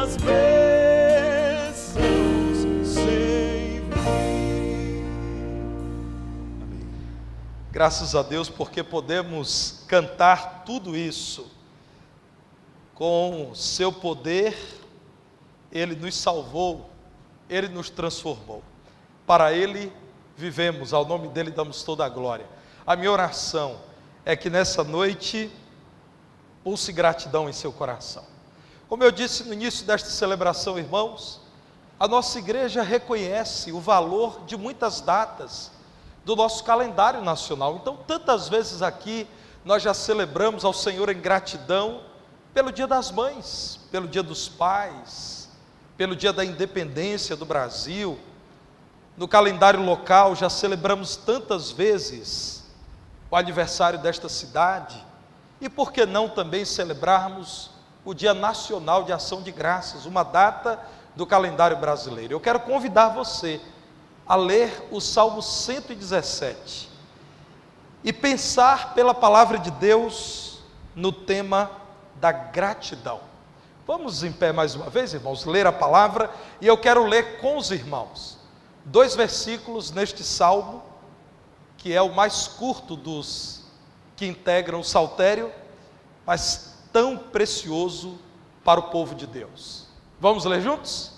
tuas bênçãos sem fim. Amém. Graças a Deus porque podemos cantar tudo isso. Com o seu poder, Ele nos salvou, Ele nos transformou. Para Ele vivemos, ao nome dEle damos toda a glória. A minha oração é que nessa noite pulse gratidão em seu coração. Como eu disse no início desta celebração, irmãos, a nossa igreja reconhece o valor de muitas datas do nosso calendário nacional. Então, tantas vezes aqui nós já celebramos ao Senhor em gratidão pelo Dia das Mães, pelo Dia dos Pais, pelo Dia da Independência do Brasil. No calendário local já celebramos tantas vezes o aniversário desta cidade. E por que não também celebrarmos o Dia Nacional de Ação de Graças, uma data do calendário brasileiro? Eu quero convidar você a ler o Salmo 117 e pensar pela palavra de Deus no tema da gratidão. Vamos em pé mais uma vez, irmãos, ler a palavra, e eu quero ler com os irmãos 2 versículos neste salmo, que é o mais curto dos que integram o saltério, mas tão precioso para o povo de Deus. Vamos ler juntos?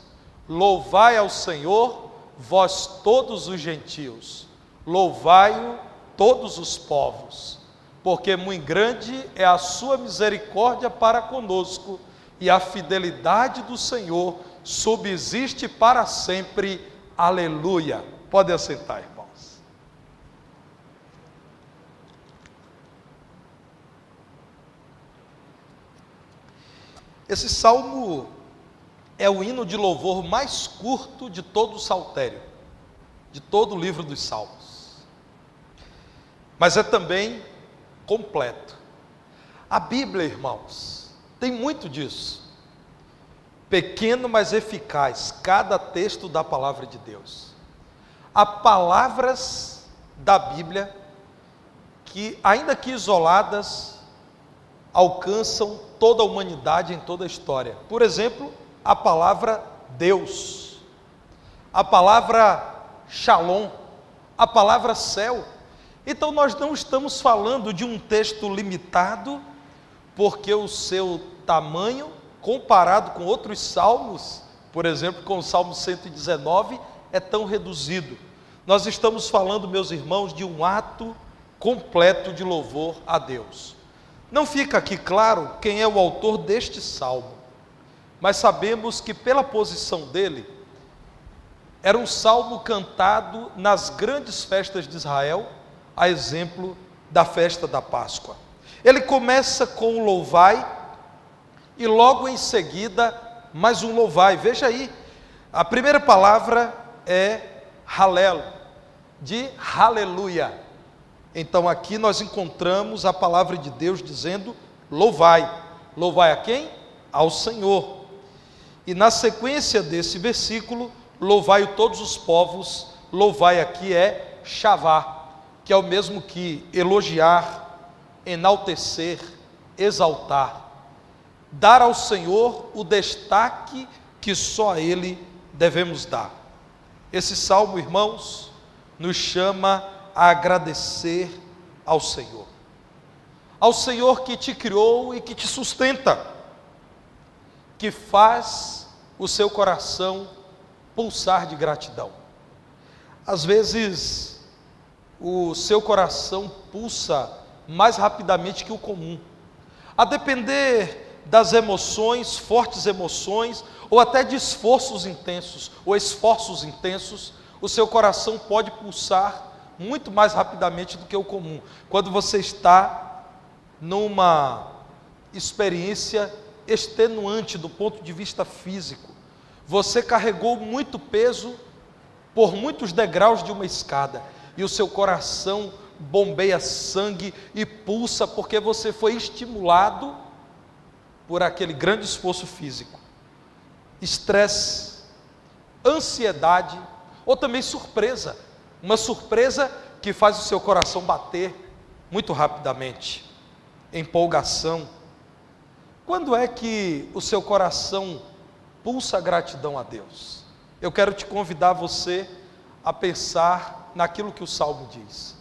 Louvai ao Senhor, vós todos os gentios, louvai-o todos os povos, porque muito grande é a sua misericórdia para conosco, e a fidelidade do Senhor subsiste para sempre. Aleluia. Podem assentar, irmãos. Esse salmo é o hino de louvor mais curto de todo o saltério, de todo o livro dos Salmos, mas é também completo. A Bíblia, irmãos, tem muito disso. Pequeno, mas eficaz, cada texto da palavra de Deus. Há palavras da Bíblia que, ainda que isoladas, alcançam toda a humanidade em toda a história. Por exemplo, a palavra Deus, a palavra Shalom, a palavra céu. Então nós não estamos falando de um texto limitado, porque o seu tamanho, comparado com outros salmos, por exemplo, com o Salmo 119, é tão reduzido. Nós estamos falando, meus irmãos, de um ato completo de louvor a Deus. Não fica aqui claro quem é o autor deste salmo, mas sabemos que pela posição dele, era um salmo cantado nas grandes festas de Israel, a exemplo da festa da Páscoa. Ele começa com o louvai, e logo em seguida, mais um louvai. Veja aí, a primeira palavra é halel, de aleluia. Então aqui nós encontramos a palavra de Deus dizendo louvai. Louvai a quem? Ao Senhor. E na sequência desse versículo, louvai todos os povos. Louvai aqui é shavá, que é o mesmo que elogiar, enaltecer, exaltar. Dar ao Senhor o destaque que só a Ele devemos dar. Esse salmo, irmãos, nos chama a agradecer ao Senhor que te criou e que te sustenta, que faz o seu coração pulsar de gratidão. Às vezes, o seu coração pulsa mais rapidamente que o comum, a depender das emoções, fortes emoções, ou até de esforços intensos, o seu coração pode pulsar muito mais rapidamente do que o comum, quando você está numa experiência extenuante do ponto de vista físico. Você carregou muito peso por muitos degraus de uma escada, e o seu coração bombeia sangue e pulsa, porque você foi estimulado por aquele grande esforço físico. Estresse, ansiedade, ou também surpresa, uma surpresa que faz o seu coração bater muito rapidamente, empolgação. Quando é que o seu coração pulsa a gratidão a Deus. Eu quero te convidar você a pensar naquilo que o Salmo diz.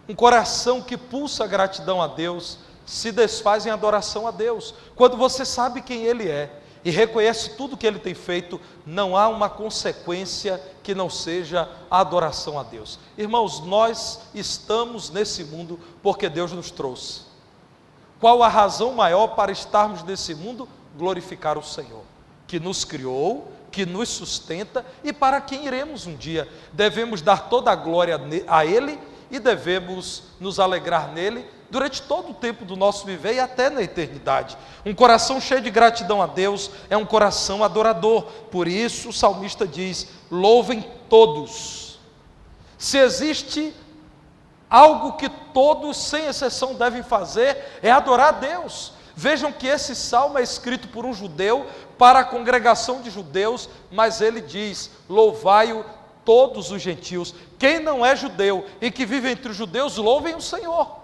Um coração que pulsa a gratidão a Deus se desfaz em adoração a Deus. Quando você sabe quem Ele é e reconhece tudo que Ele tem feito, não há uma consequência que não seja a adoração a Deus. Irmãos, nós estamos nesse mundo porque Deus nos trouxe. Qual a razão maior para estarmos nesse mundo? Glorificar o Senhor, que nos criou, que nos sustenta e para quem iremos um dia. Devemos dar toda a glória a Ele e devemos nos alegrar nele durante todo o tempo do nosso viver e até na eternidade. Um coração cheio de gratidão a Deus é um coração adorador. Por isso o salmista diz: louvem todos. Se existe algo que todos, sem exceção, devem fazer, é adorar a Deus. Vejam que esse salmo é escrito por um judeu para a congregação de judeus, mas ele diz: louvai-o todos os gentios. Quem não é judeu e que vive entre os judeus, louvem o Senhor.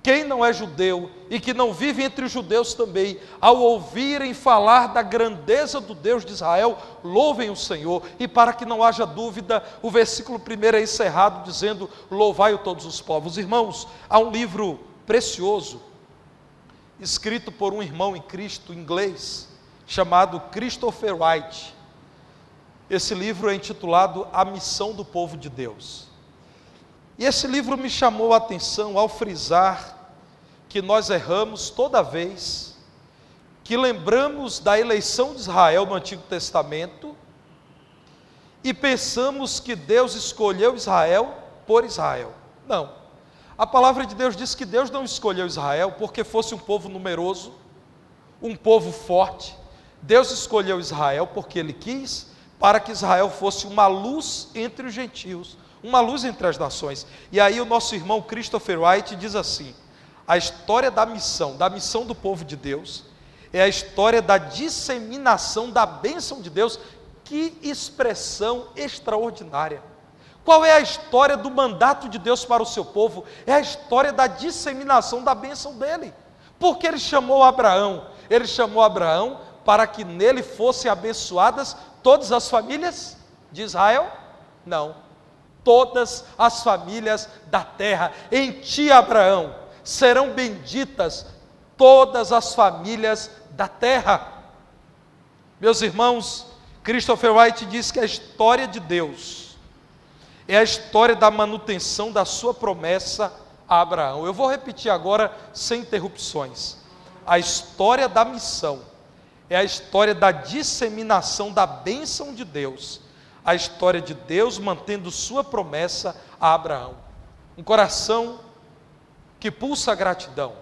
Quem não é judeu e que não vive entre os judeus também, ao ouvirem falar da grandeza do Deus de Israel, louvem o Senhor. E para que não haja dúvida, o versículo 1 é encerrado dizendo: louvai-o todos os povos. Irmãos, há um livro precioso, escrito por um irmão em Cristo inglês, chamado Christopher Wright. Esse livro é intitulado A Missão do Povo de Deus. E esse livro me chamou a atenção ao frisar que nós erramos toda vez que lembramos da eleição de Israel no Antigo Testamento e pensamos que Deus escolheu Israel por Israel. Não. A palavra de Deus diz que Deus não escolheu Israel porque fosse um povo numeroso, um povo forte. Deus escolheu Israel porque Ele quis, para que Israel fosse uma luz entre os gentios, uma luz entre as nações. E aí o nosso irmão Christopher Wright diz assim: a história da missão do povo de Deus, é a história da disseminação da bênção de Deus. Que expressão extraordinária! Qual é a história do mandato de Deus para o seu povo? É a história da disseminação da bênção dele. Porque Ele chamou Abraão? Ele chamou Abraão para que nele fossem abençoadas todas as famílias de Israel? Não. Todas as famílias da terra. Em ti, Abraão, serão benditas todas as famílias da terra. Meus irmãos, Christopher Wright diz que a história de Deus é a história da manutenção da sua promessa a Abraão. Eu vou repetir agora sem interrupções. A história da missão é a história da disseminação da bênção de Deus, a história de Deus mantendo sua promessa a Abraão. Um coração que pulsa a gratidão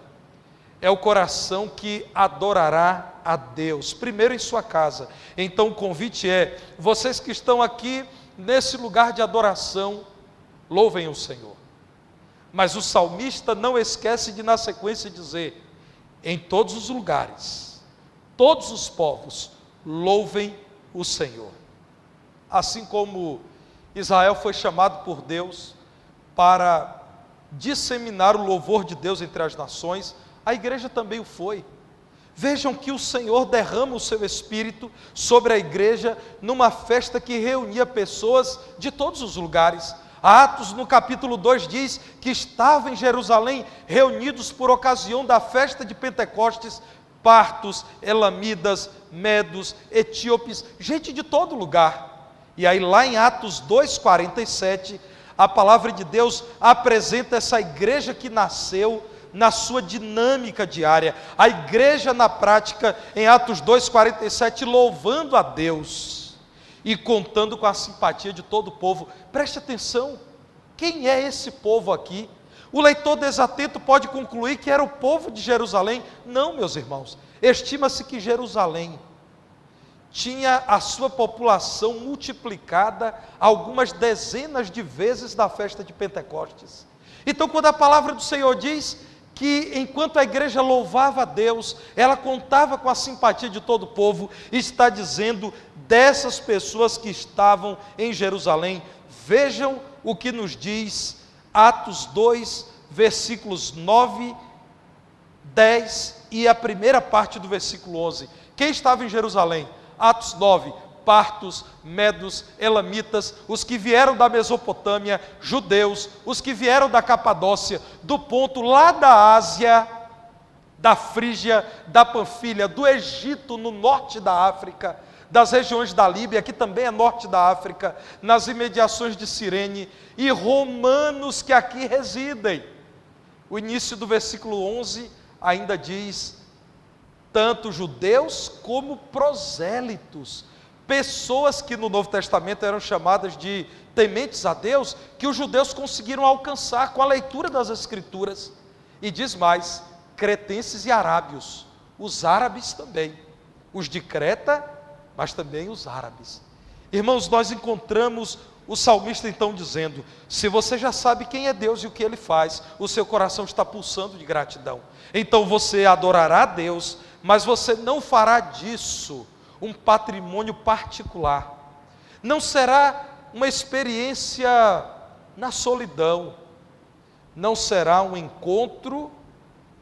é o coração que adorará a Deus, primeiro em sua casa. Então o convite é: vocês que estão aqui nesse lugar de adoração, louvem o Senhor. Mas o salmista não esquece de na sequência dizer: em todos os lugares, todos os povos, louvem o Senhor. Assim como Israel foi chamado por Deus para disseminar o louvor de Deus entre as nações, a igreja também o foi. Vejam que o Senhor derrama o seu Espírito sobre a igreja numa festa que reunia pessoas de todos os lugares. Atos, no capítulo 2, diz que estavam em Jerusalém reunidos por ocasião da festa de Pentecostes, partos, elamidas, medos, etíopes, gente de todo lugar. E aí lá em Atos 2:47, a palavra de Deus apresenta essa igreja que nasceu na sua dinâmica diária, a igreja na prática, em Atos 2:47, louvando a Deus e contando com a simpatia de todo o povo. Preste atenção, quem é esse povo aqui? O leitor desatento pode concluir que era o povo de Jerusalém. Não, meus irmãos, estima-se que Jerusalém tinha a sua população multiplicada algumas dezenas de vezes da festa de Pentecostes. Então, quando a palavra do Senhor diz que enquanto a igreja louvava a Deus, ela contava com a simpatia de todo o povo, está dizendo dessas pessoas que estavam em Jerusalém. Vejam o que nos diz Atos 2, versículos 9, 10 e a primeira parte do versículo 11. Quem estava em Jerusalém? Atos 9, partos, medos, elamitas, os que vieram da Mesopotâmia, judeus, os que vieram da Capadócia, do Ponto, lá da Ásia, da Frígia, da Panfilha, do Egito, no norte da África, das regiões da Líbia, que também é norte da África, nas imediações de Cirene, e romanos que aqui residem. O início do versículo 11 ainda diz: tanto judeus como prosélitos, pessoas que no Novo Testamento eram chamadas de tementes a Deus, que os judeus conseguiram alcançar com a leitura das Escrituras. E diz mais: cretenses e arábios, os árabes também, os de Creta, mas também os árabes. Irmãos, nós encontramos o salmista então dizendo: se você já sabe quem é Deus e o que Ele faz, o seu coração está pulsando de gratidão. Então você adorará a Deus, mas você não fará disso um patrimônio particular. Não será uma experiência na solidão. Não será um encontro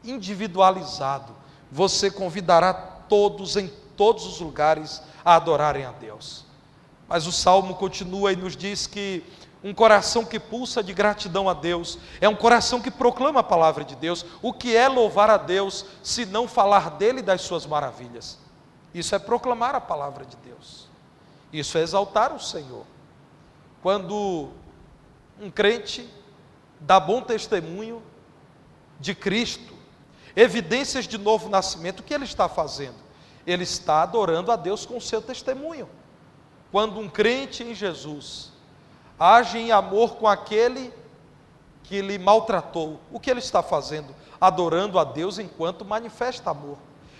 individualizado. Você convidará todos em todos os lugares a adorarem a Deus. Mas o Salmo continua e nos diz que um coração que pulsa de gratidão a Deus é um coração que proclama a palavra de Deus. O que é louvar a Deus se não falar dele e das suas maravilhas? Isso é proclamar a palavra de Deus. Isso é exaltar o Senhor. Quando um crente dá bom testemunho de Cristo, evidências de novo nascimento, o que ele está fazendo? Ele está adorando a Deus com o seu testemunho. Quando um crente em Jesus age em amor com aquele que lhe maltratou, o que ele está fazendo? Adorando a Deus enquanto manifesta amor.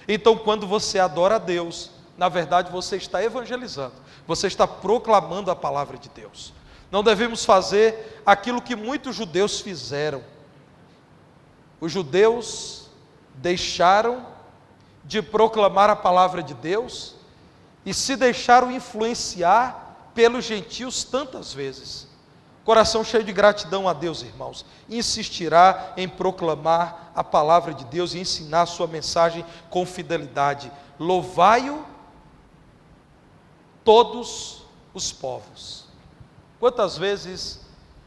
Então, quando você adora a Deus, na verdade você está evangelizando, você está proclamando a palavra de Deus. Não devemos fazer aquilo que muitos judeus fizeram. Os judeus deixaram de proclamar a palavra de Deus e se deixaram influenciar pelos gentios tantas vezes. Coração cheio de gratidão a Deus, irmãos, insistirá em proclamar a palavra de Deus e ensinar a sua mensagem com fidelidade. Louvai-o todos os povos. Quantas vezes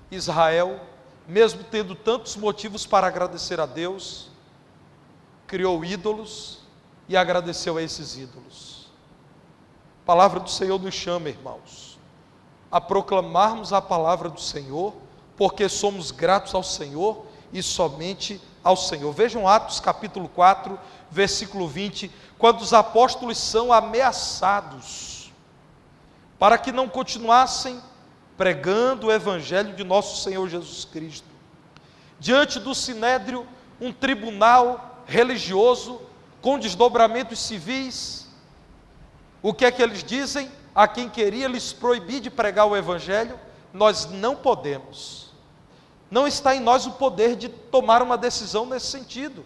Israel, mesmo tendo tantos motivos para agradecer a Deus, criou ídolos e agradeceu a esses ídolos? A palavra do Senhor nos chama, irmãos, a proclamarmos a palavra do Senhor, porque somos gratos ao Senhor e somente ao Senhor. Vejam Atos capítulo 4, versículo 20, quando os apóstolos são ameaçados, para que não continuassem pregando o evangelho de nosso Senhor Jesus Cristo. Diante do sinédrio, um tribunal religioso, com desdobramentos civis, o que é que eles dizem? A quem queria lhes proibir de pregar o evangelho: nós não podemos. Não está em nós o poder de tomar uma decisão nesse sentido.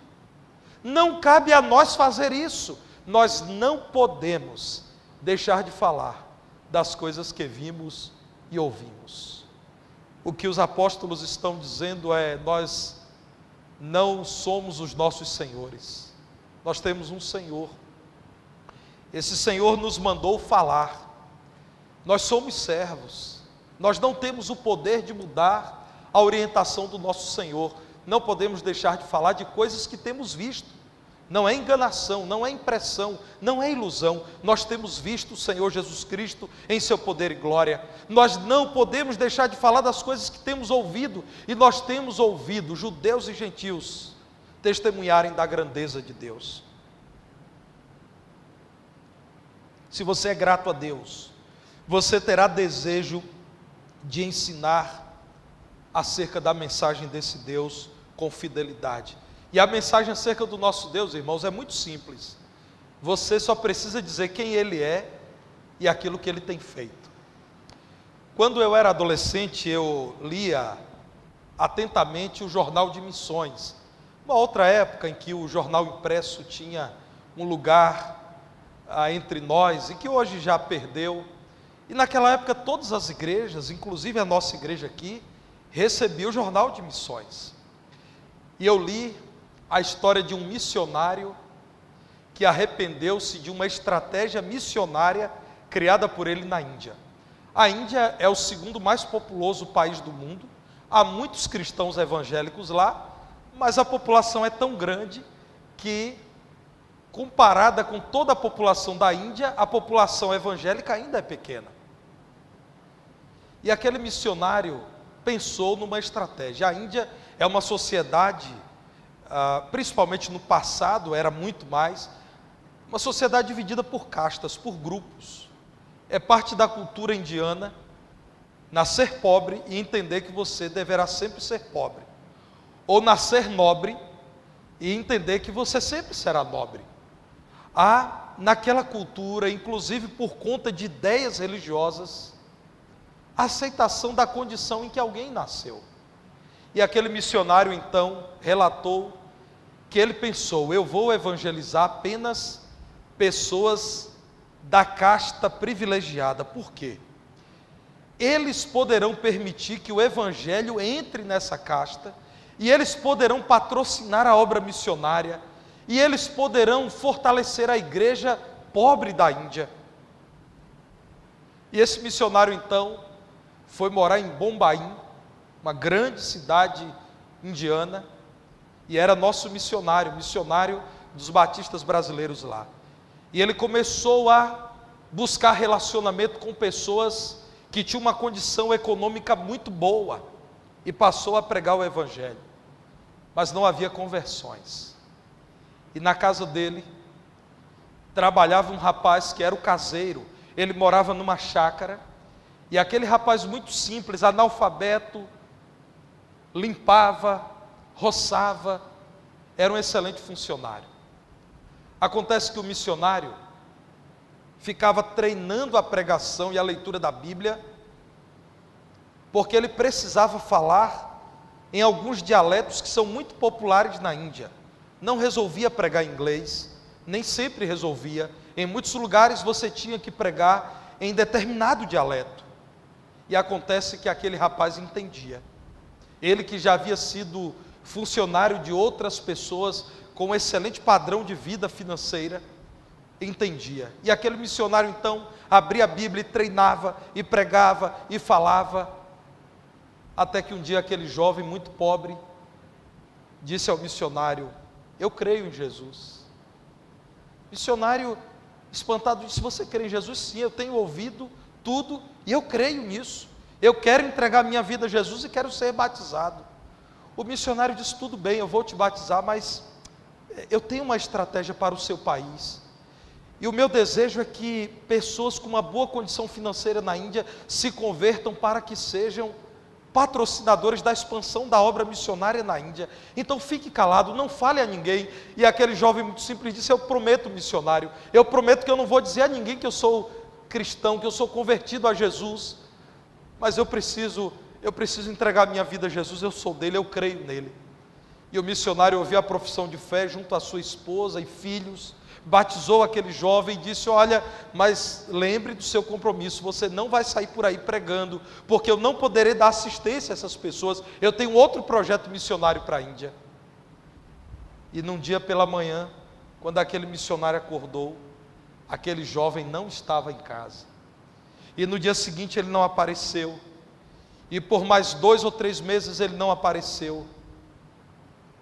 Não cabe a nós fazer isso. Nós não podemos deixar de falar das coisas que vimos e ouvimos. O que os apóstolos estão dizendo é: nós não somos os nossos senhores. Nós temos um Senhor. Esse Senhor nos mandou falar. Nós somos servos. Nós não temos o poder de mudar a orientação do nosso Senhor. Não podemos deixar de falar de coisas que temos visto. Não é enganação, não é impressão, não é ilusão. Nós temos visto o Senhor Jesus Cristo em seu poder e glória. Nós não podemos deixar de falar das coisas que temos ouvido. E nós temos ouvido judeus e gentios testemunharem da grandeza de Deus. Se você é grato a Deus, você terá desejo de ensinar acerca da mensagem desse Deus com fidelidade. E a mensagem acerca do nosso Deus, irmãos, é muito simples. Você só precisa dizer quem Ele é e aquilo que Ele tem feito. Quando eu era adolescente, eu lia atentamente o Jornal de Missões. Uma outra época em que o jornal impresso tinha um lugar entre nós, e que hoje já perdeu. E naquela época todas as igrejas, inclusive a nossa igreja aqui, recebia o Jornal de Missões. E eu li a história de um missionário que arrependeu-se de uma estratégia missionária criada por ele na Índia. A Índia é o segundo mais populoso país do mundo, há muitos cristãos evangélicos lá, mas a população é tão grande que, comparada com toda a população da Índia, a população evangélica ainda é pequena. E aquele missionário pensou numa estratégia. A Índia é uma sociedade, principalmente no passado, era muito mais, uma sociedade dividida por castas, por grupos. É parte da cultura indiana nascer pobre e entender que você deverá sempre ser pobre. Ou nascer nobre e entender que você sempre será nobre. Há naquela cultura, inclusive por conta de ideias religiosas, a aceitação da condição em que alguém nasceu. E aquele missionário então relatou que ele pensou: eu vou evangelizar apenas pessoas da casta privilegiada. Por quê? Eles poderão permitir que o evangelho entre nessa casta, e eles poderão patrocinar a obra missionária, e eles poderão fortalecer a igreja pobre da Índia. E esse missionário então foi morar em Bombaim, uma grande cidade indiana, e era nosso missionário dos batistas brasileiros lá. E ele começou a buscar relacionamento com pessoas que tinham uma condição econômica muito boa, e passou a pregar o evangelho, mas não havia conversões. E na casa dele trabalhava um rapaz que era o caseiro. Ele morava numa chácara, e aquele rapaz muito simples, analfabeto, limpava, roçava, era um excelente funcionário. Acontece que o missionário ficava treinando a pregação e a leitura da Bíblia, porque ele precisava falar em alguns dialetos que são muito populares na Índia. Não resolvia pregar em inglês, nem sempre resolvia. Em muitos lugares você tinha que pregar em determinado dialeto. E acontece que aquele rapaz entendia. Ele, que já havia sido funcionário de outras pessoas com um excelente padrão de vida financeira, entendia. E aquele missionário então abria a Bíblia e treinava, e pregava, e falava, até que um dia aquele jovem muito pobre disse ao missionário: eu creio em Jesus. O missionário, espantado, disse: você crê em Jesus? Sim, eu tenho ouvido tudo e eu creio nisso. Eu quero entregar minha vida a Jesus e quero ser batizado. O missionário disse: tudo bem, eu vou te batizar, mas eu tenho uma estratégia para o seu país. E o meu desejo é que pessoas com uma boa condição financeira na Índia se convertam para que sejam patrocinadores da expansão da obra missionária na Índia. Então fique calado, não fale a ninguém. E aquele jovem muito simples disse: eu prometo, missionário, eu prometo que eu não vou dizer a ninguém que eu sou cristão, que eu sou convertido a Jesus, mas eu preciso entregar minha vida a Jesus, eu sou dele, eu creio nele. E o missionário ouviu a profissão de fé junto à sua esposa e filhos, batizou aquele jovem e disse: olha, mas lembre do seu compromisso, você não vai sair por aí pregando, porque eu não poderei dar assistência a essas pessoas, eu tenho outro projeto missionário para a Índia. E num dia pela manhã, quando aquele missionário acordou, aquele jovem não estava em casa, e no dia seguinte ele não apareceu, e por mais 2 ou 3 meses ele não apareceu,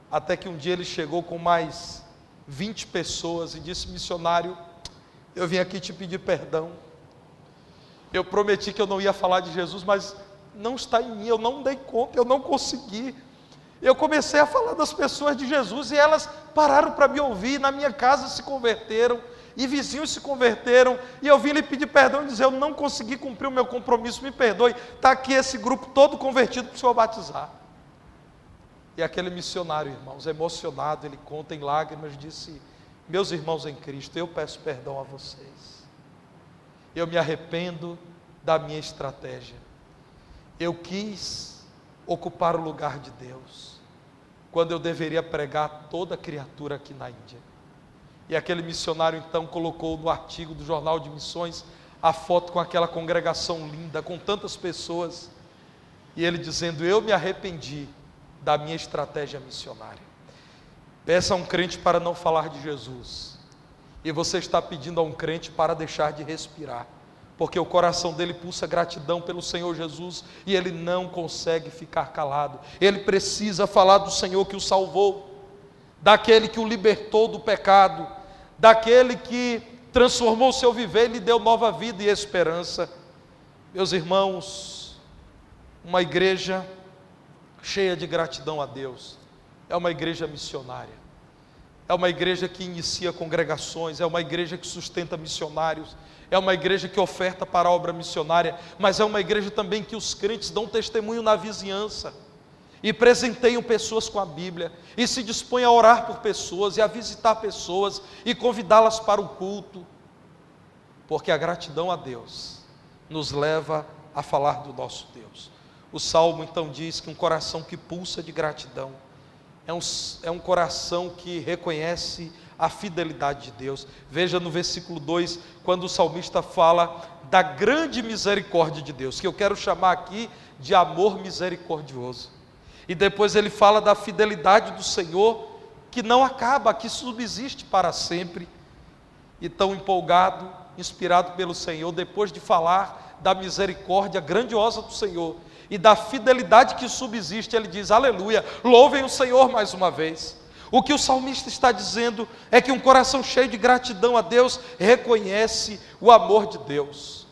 até que um dia ele chegou com mais 20 pessoas e disse: missionário, eu vim aqui te pedir perdão, eu prometi que eu não ia falar de Jesus, mas não está em mim, eu não dei conta, eu não consegui. Eu comecei a falar das pessoas de Jesus e elas pararam para me ouvir, na minha casa se converteram, e vizinhos se converteram, e eu vim lhe pedir perdão e dizer: eu não consegui cumprir o meu compromisso, me perdoe, está aqui esse grupo todo convertido para o senhor batizar. E aquele missionário, irmãos, emocionado, ele conta em lágrimas, disse: meus irmãos em Cristo, eu peço perdão a vocês, eu me arrependo da minha estratégia, eu quis ocupar o lugar de Deus, quando eu deveria pregar toda criatura aqui na Índia. E aquele missionário então colocou no artigo do Jornal de Missões a foto com aquela congregação linda, com tantas pessoas, e ele dizendo: eu me arrependi da minha estratégia missionária. Peça a um crente para não falar de Jesus, E você está pedindo a um crente para deixar de respirar, porque o coração dele pulsa gratidão pelo Senhor Jesus e ele não consegue ficar calado. Ele precisa falar do Senhor que o salvou, daquele que o libertou do pecado, daquele que transformou o seu viver e lhe deu nova vida e esperança. Meus irmãos, uma igreja cheia de gratidão a Deus é uma igreja missionária, é uma igreja que inicia congregações, é uma igreja que sustenta missionários, é uma igreja que oferta para a obra missionária, mas é uma igreja também que os crentes dão testemunho na vizinhança, e presenteiam pessoas com a Bíblia, e se dispõem a orar por pessoas, e a visitar pessoas, e convidá-las para o culto, porque a gratidão a Deus nos leva a falar do nosso Deus. O Salmo então diz que um coração que pulsa de gratidão, é um coração que reconhece a fidelidade de Deus. Veja no versículo 2, quando o salmista fala da grande misericórdia de Deus, que eu quero chamar aqui de amor misericordioso. E depois ele fala da fidelidade do Senhor, que não acaba, que subsiste para sempre. E tão empolgado, inspirado pelo Senhor, depois de falar da misericórdia grandiosa do Senhor e da fidelidade que subsiste, ele diz: aleluia, louvem o Senhor mais uma vez. O que o salmista está dizendo é que um coração cheio de gratidão a Deus reconhece o amor de Deus,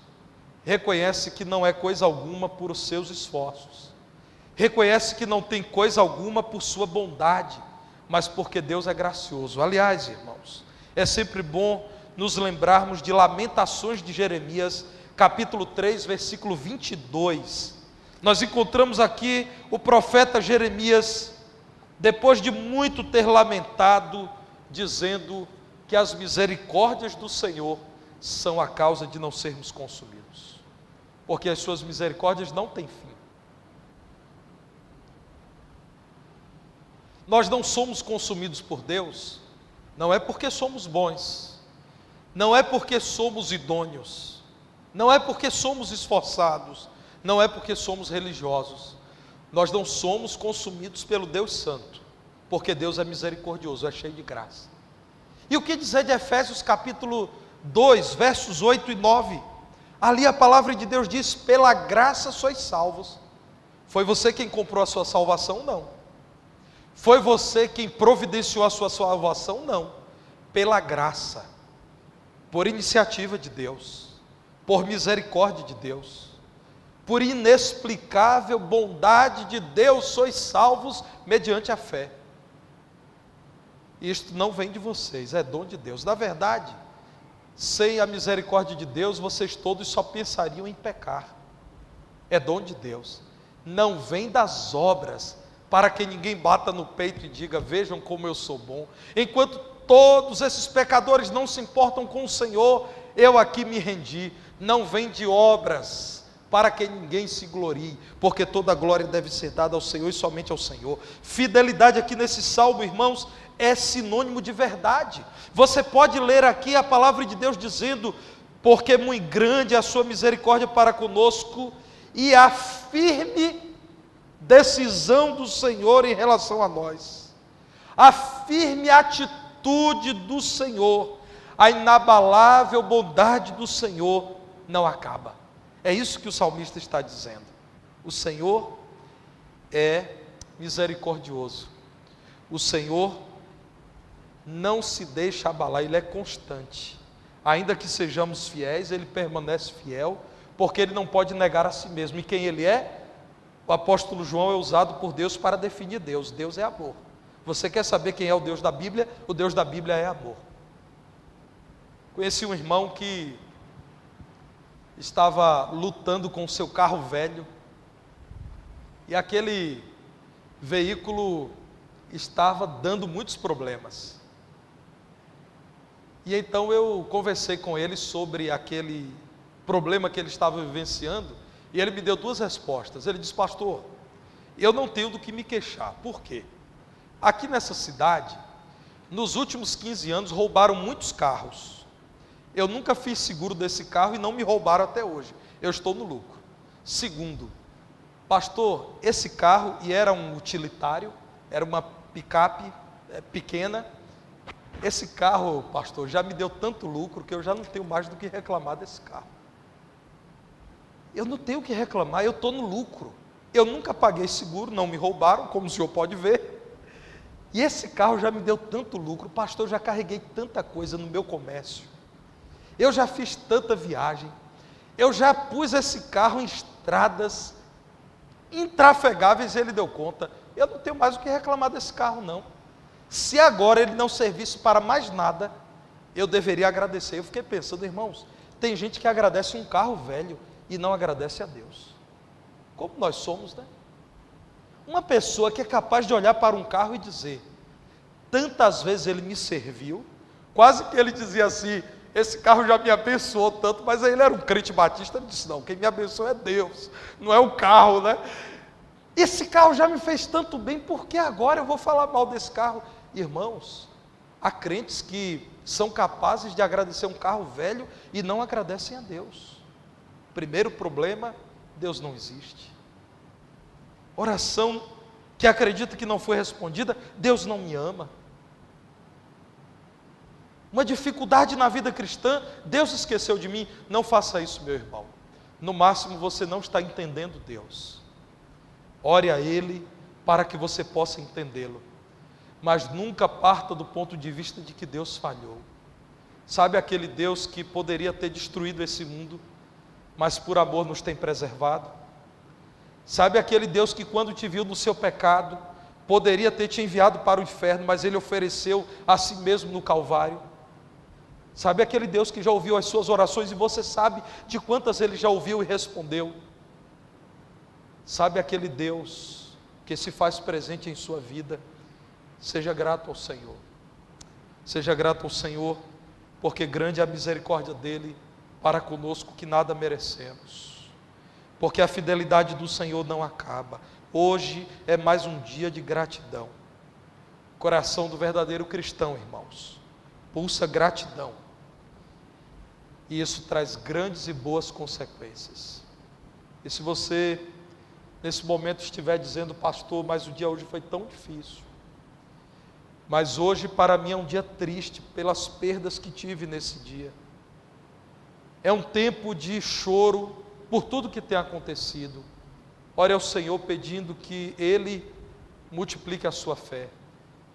reconhece que não é coisa alguma por os seus esforços, reconhece que não tem coisa alguma por sua bondade, mas porque Deus é gracioso. Aliás, irmãos, é sempre bom nos lembrarmos de Lamentações de Jeremias, capítulo 3, versículo 22. Nós encontramos aqui o profeta Jeremias, depois de muito ter lamentado, dizendo que as misericórdias do Senhor são a causa de não sermos consumidos, porque as suas misericórdias não têm fim. Nós não somos consumidos por Deus, não é porque somos bons, não é porque somos idôneos, não é porque somos esforçados, não é porque somos religiosos. Nós não somos consumidos pelo Deus Santo, porque Deus é misericordioso, é cheio de graça. E o que dizer de Efésios capítulo 2, versos 8 e 9? Ali a palavra de Deus diz: pela graça sois salvos. Foi você quem comprou a sua salvação? Não. Foi você quem providenciou a sua salvação? Não. Pela graça, por iniciativa de Deus, por misericórdia de Deus, por inexplicável bondade de Deus, sois salvos mediante a fé. Isto não vem de vocês, é dom de Deus. Na verdade, sem a misericórdia de Deus, vocês todos só pensariam em pecar. É dom de Deus, não vem das obras, para que ninguém bata no peito e diga: vejam como eu sou bom. Enquanto todos esses pecadores não se importam com o Senhor, eu aqui me rendi. Não vem de obras, para que ninguém se glorie, porque toda a glória deve ser dada ao Senhor e somente ao Senhor. Fidelidade aqui nesse salmo, irmãos, é sinônimo de verdade. Você pode ler aqui a palavra de Deus dizendo: porque muito grande é a sua misericórdia para conosco, e a firme decisão do Senhor em relação a nós, a firme atitude do Senhor, a inabalável bondade do Senhor não acaba. É isso que o salmista está dizendo. O Senhor é misericordioso, o Senhor não se deixa abalar, Ele é constante. Ainda que sejamos fiéis, Ele permanece fiel, porque Ele não pode negar a si mesmo. E quem Ele é? O apóstolo João é usado por Deus para definir Deus. Deus é amor. Você quer saber quem é o Deus da Bíblia? O Deus da Bíblia é amor. Conheci um irmão que estava lutando com o seu carro velho, e aquele veículo estava dando muitos problemas. E então eu conversei com ele sobre aquele problema que ele estava vivenciando, e ele me deu duas respostas. Ele disse: pastor, eu não tenho do que me queixar. Por quê? Aqui nessa cidade, nos últimos 15 anos, roubaram muitos carros. Eu nunca fiz seguro desse carro e não me roubaram até hoje. Eu estou no lucro. Segundo, pastor, esse carro, e era um utilitário, era uma picape pequena, Esse carro, pastor, já me deu tanto lucro que eu já não tenho mais do que reclamar desse carro. Eu não tenho o que reclamar, eu estou no lucro. Eu nunca paguei seguro, não me roubaram, como o senhor pode ver. E esse carro já me deu tanto lucro, pastor, eu já carreguei tanta coisa no meu comércio. Eu já fiz tanta viagem. Eu já pus esse carro em estradas intrafegáveis, ele deu conta. Eu não tenho mais o que reclamar desse carro, não. Se agora ele não servisse para mais nada, eu deveria agradecer. Eu fiquei pensando, irmãos, tem gente que agradece um carro velho e não agradece a Deus. Como nós somos, né? Uma pessoa que é capaz de olhar para um carro e dizer, tantas vezes ele me serviu, quase que ele dizia assim, esse carro já me abençoou tanto, mas aí ele era um crente batista, ele disse, não, quem me abençoa é Deus, não é o carro, né? Esse carro já me fez tanto bem, por que agora eu vou falar mal desse carro? Irmãos, há crentes que são capazes de agradecer um carro velho e não agradecem a Deus. Primeiro problema, Deus não existe. Oração que acredita que não foi respondida, Deus não me ama. Uma dificuldade na vida cristã, Deus esqueceu de mim. Não faça isso, meu irmão. No máximo você não está entendendo Deus. Ore a Ele para que você possa entendê-lo. Mas nunca parta do ponto de vista de que Deus falhou. Sabe aquele Deus que poderia ter destruído esse mundo, mas por amor nos tem preservado? Sabe aquele Deus que quando te viu no seu pecado, poderia ter te enviado para o inferno, mas Ele ofereceu a si mesmo no Calvário? Sabe aquele Deus que já ouviu as suas orações e você sabe de quantas Ele já ouviu e respondeu? Sabe aquele Deus que se faz presente em sua vida? Seja grato ao Senhor. Seja grato ao Senhor, porque grande é a misericórdia dEle para conosco que nada merecemos. Porque a fidelidade do Senhor não acaba. Hoje é mais um dia de gratidão. O coração do verdadeiro cristão, irmãos, pulsa gratidão. E isso traz grandes e boas consequências. E se você, nesse momento, estiver dizendo, pastor, mas o dia hoje foi tão difícil. Mas hoje para mim é um dia triste pelas perdas que tive nesse dia. É um tempo de choro por tudo que tem acontecido. Ore ao Senhor pedindo que Ele multiplique a sua fé,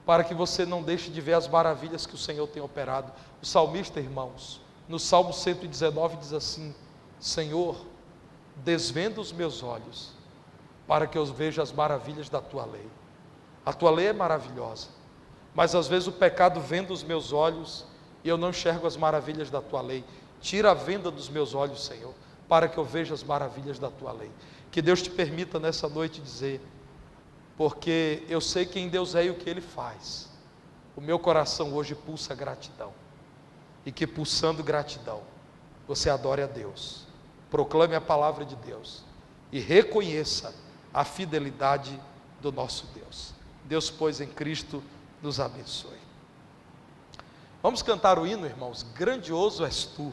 para que você não deixe de ver as maravilhas que o Senhor tem operado. O salmista, irmãos, no Salmo 119 diz assim, Senhor, desvenda os meus olhos, para que eu veja as maravilhas da Tua lei. A Tua lei é maravilhosa, mas às vezes o pecado venda os meus olhos, e eu não enxergo as maravilhas da Tua lei. Tira a venda dos meus olhos, Senhor, para que eu veja as maravilhas da Tua lei. Que Deus te permita nessa noite dizer, porque eu sei quem Deus é e o que Ele faz. O meu coração hoje pulsa gratidão. E que pulsando gratidão, você adore a Deus. Proclame a palavra de Deus. E reconheça a fidelidade do nosso Deus. Deus, pois, em Cristo, nos abençoe. Vamos cantar o hino, irmãos. Grandioso és Tu.